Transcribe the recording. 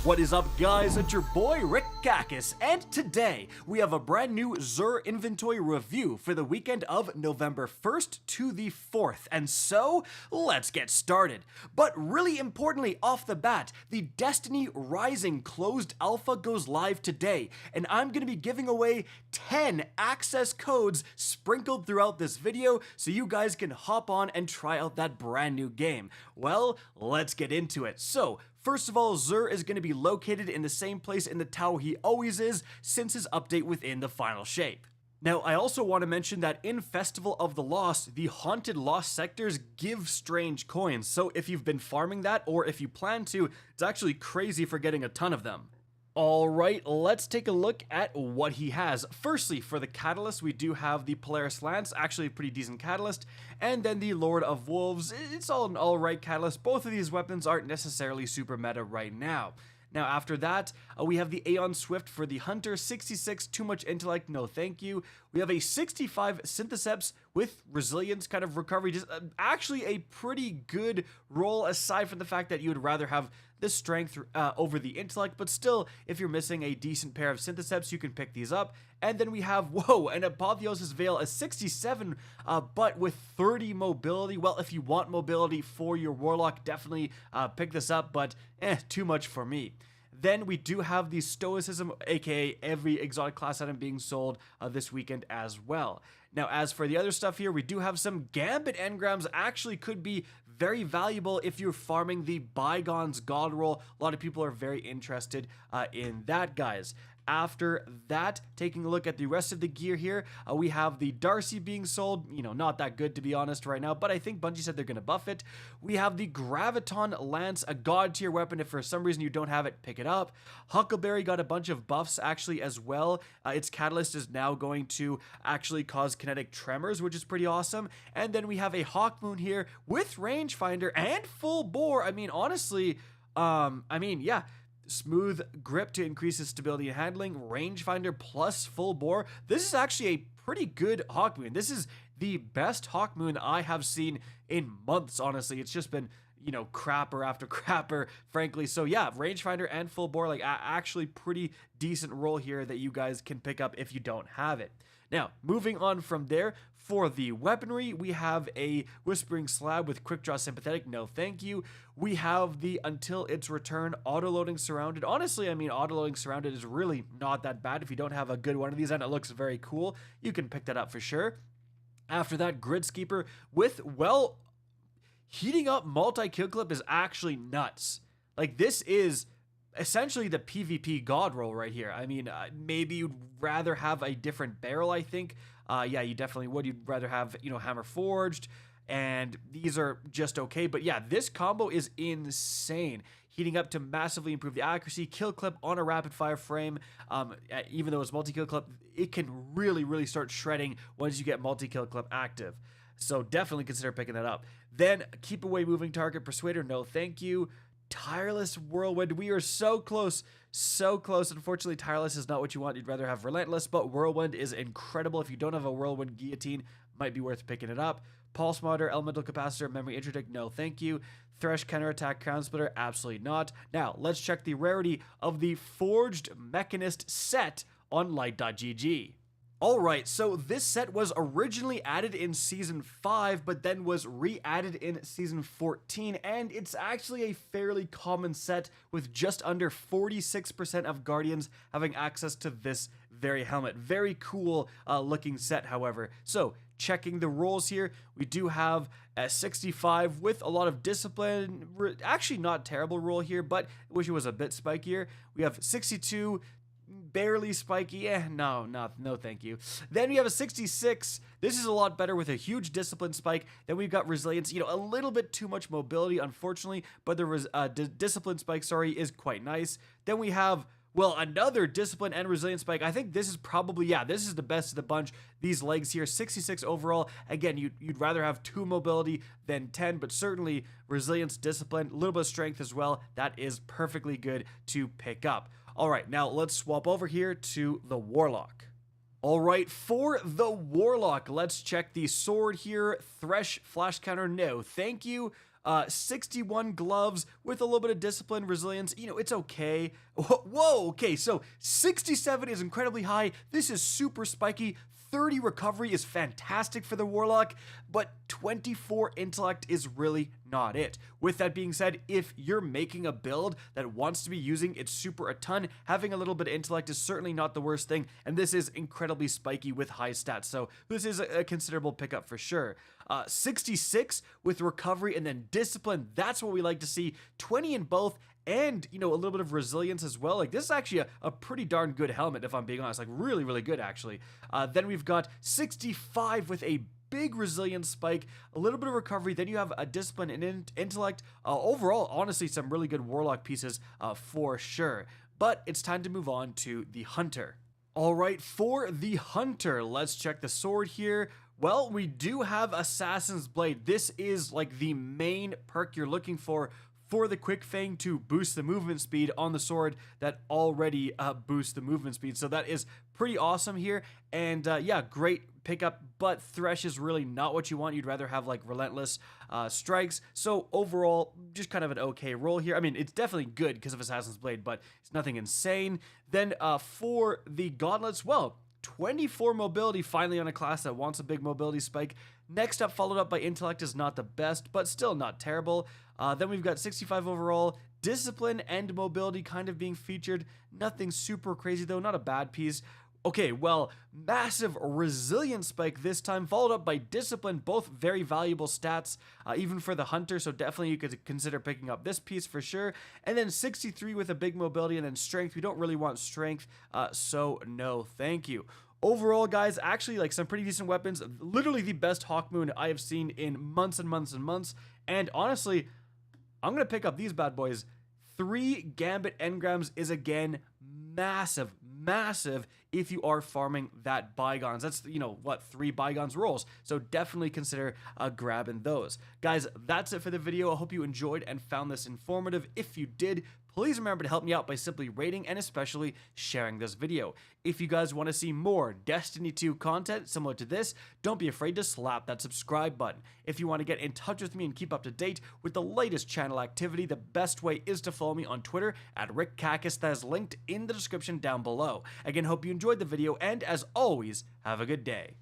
What is up, guys? It's your boy Rick Gakis, and today we have a brand new Xur Inventory review for the weekend of November 1st to the 4th, and so let's get started. But really importantly, off the bat, the Destiny Rising closed alpha goes live today, and I'm going to be giving away 10 access codes sprinkled throughout this video so you guys can hop on and try out that brand new game. Well, let's get into it. So, first of all, Xur is going to be located in the same place in the tower he always is since his update within the final shape. Now, I also want to mention that in Festival of the Lost, the Haunted Lost sectors give strange coins, so if you've been farming that or if you plan to, it's actually crazy for getting a ton of them. Alright, let's take a look at what he has. Firstly, for the Catalyst, we do have the Polaris Lance, actually a pretty decent Catalyst, and then the Lord of Wolves. It's all an alright Catalyst. Both of these weapons aren't necessarily super meta right now. Now, after that, we have the Aeon Swift for the Hunter, 66, too much intellect, no thank you. We have a 65 Syntheseps with resilience kind of recovery, just actually a pretty good roll aside from the fact that you would rather have the strength over the intellect, but still, if you're missing a decent pair of Syntheseps, you can pick these up. And then we have, whoa, an Apotheosis Veil, a 67, but with 30 mobility. Well, if you want mobility for your Warlock, definitely pick this up, but too much for me. Then we do have the Stoicism, aka every exotic class item being sold this weekend as well. Now, as for the other stuff here, we do have some Gambit Engrams. Actually could be very valuable if you're farming the Bygones God roll. A lot of people are very interested in that, guys. After that, taking a look at the rest of the gear here, we have the Darcy being sold. You know, not that good to be honest right now, but I think Bungie said they're going to buff it. We have the Graviton Lance, a god tier weapon. If for some reason you don't have it, pick it up. Huckleberry got a bunch of buffs actually as well. Its catalyst is now going to actually cause kinetic tremors, which is pretty awesome. And then we have a Hawkmoon here with rangefinder and full bore. I mean, honestly, yeah. Smooth grip to increase his stability and handling, rangefinder plus full bore. This is actually a pretty good Hawkmoon. This is the best Hawkmoon I have seen in months, honestly. It's just been, you know, crapper after crapper, frankly. So yeah, rangefinder and full bore, like actually pretty decent roll here that you guys can pick up if you don't have it. Now, moving on from there, for the weaponry, we have a Whispering Slab with Quick Draw Sympathetic, no thank you. We have the Until Its Return Autoloading Surrounded. Honestly, I mean, Autoloading Surrounded is really not that bad. If you don't have a good one of these and it looks very cool, you can pick that up for sure. After that, Gridskeeper with, well, heating up multi-kill clip is actually nuts. Like, this is essentially the PvP god roll right here. I mean, maybe you'd rather have a different barrel, I think. Yeah, you definitely would. You'd rather have, you know, Hammer Forged, and these are just okay. But yeah, this combo is insane. Heating up to massively improve the accuracy, kill clip on a rapid fire frame. Even though it's multi-kill clip, it can really start shredding once you get multi-kill clip active. So definitely consider picking that up. Then keep away moving target, Persuader, no thank you. Tireless Whirlwind, we are so close, so close. Unfortunately, Tireless is not what you want. You'd rather have Relentless, but Whirlwind is incredible. If you don't have a Whirlwind Guillotine, might be worth picking it up. Pulse Monitor, Elemental Capacitor, Memory Interdict, no thank you. Thresh Counterattack, Crown Splitter, absolutely not. Now, let's check the rarity of the Forged Mechanist set on Light.gg. Alright, so this set was originally added in Season 5, but then was re-added in Season 14, and it's actually a fairly common set with just under 46% of Guardians having access to this very helmet. Very cool looking set, however. So, checking the rolls here, we do have a 65 with a lot of discipline. Actually not terrible roll here, but I wish it was a bit spikier. We have 62, barely spiky, no thank you. Then we have a 66. This is a lot better with a huge discipline spike. Then we've got resilience, you know, a little bit too much mobility, unfortunately, but the discipline spike, is quite nice. Then we have, well, another discipline and resilience spike. I think this is probably, yeah, this is the best of the bunch. These legs here, 66 overall. Again, you'd rather have 2 mobility than 10, but certainly resilience, discipline, a little bit of strength as well. That is perfectly good to pick up. All right, now let's swap over here to the Warlock. All right, for the Warlock, let's check the sword here. Thresh, flash counter, no, thank you. 61 gloves with a little bit of discipline, resilience. You know, it's okay. Whoa, okay, so 67 is incredibly high. This is super spiky. 30 recovery is fantastic for the Warlock, but 24 intellect is really not it. With that being said, if you're making a build that wants to be using its super a ton, having a little bit of intellect is certainly not the worst thing, and this is incredibly spiky with high stats, so this is a considerable pickup for sure. 66 with recovery and then discipline, that's what we like to see. 20 in both, and, you know, a little bit of resilience as well. Like, this is actually a pretty darn good helmet, if I'm being honest. Like, really, really good, actually. Then we've got 65 with a big resilience spike, a little bit of recovery, then you have a discipline and intellect. Overall, honestly, some really good Warlock pieces for sure. But it's time to move on to the Hunter. All right, for the Hunter, let's check the sword here. Well, we do have Assassin's Blade. This is like the main perk you're looking for the Quick Fang to boost the movement speed on the sword that already boosts the movement speed. So that is pretty awesome here. And yeah, great pickup, but Thresh is really not what you want. You'd rather have like relentless strikes. So overall, just kind of an okay roll here. I mean, it's definitely good because of Assassin's Blade, but it's nothing insane. Then for the gauntlets, well, 24 mobility finally on a class that wants a big mobility spike. Next up, followed up by intellect, is not the best, but still not terrible. Then we've got 65 overall. Discipline and mobility kind of being featured. Nothing super crazy though, not a bad piece. Okay, well, massive resilience spike this time, followed up by discipline, both very valuable stats, even for the Hunter, so definitely you could consider picking up this piece for sure. And then 63 with a big mobility, and then strength. We don't really want strength, so no thank you. Overall, guys, actually, like, some pretty decent weapons. Literally the best Hawkmoon I have seen in months and months and months. And honestly, I'm going to pick up these bad boys. 3 Gambit Engrams is, again, massive, massive if you are farming that Bygones. That's, you know, what, 3 Bygones rolls. So definitely consider grabbing those. Guys, that's it for the video. I hope you enjoyed and found this informative. If you did, please remember to help me out by simply rating and especially sharing this video. If you guys want to see more Destiny 2 content similar to this, don't be afraid to slap that subscribe button. If you want to get in touch with me and keep up to date with the latest channel activity, the best way is to follow me on Twitter at RickKakis. That is linked in the description down below. Again, hope you enjoyed the video, and as always, have a good day.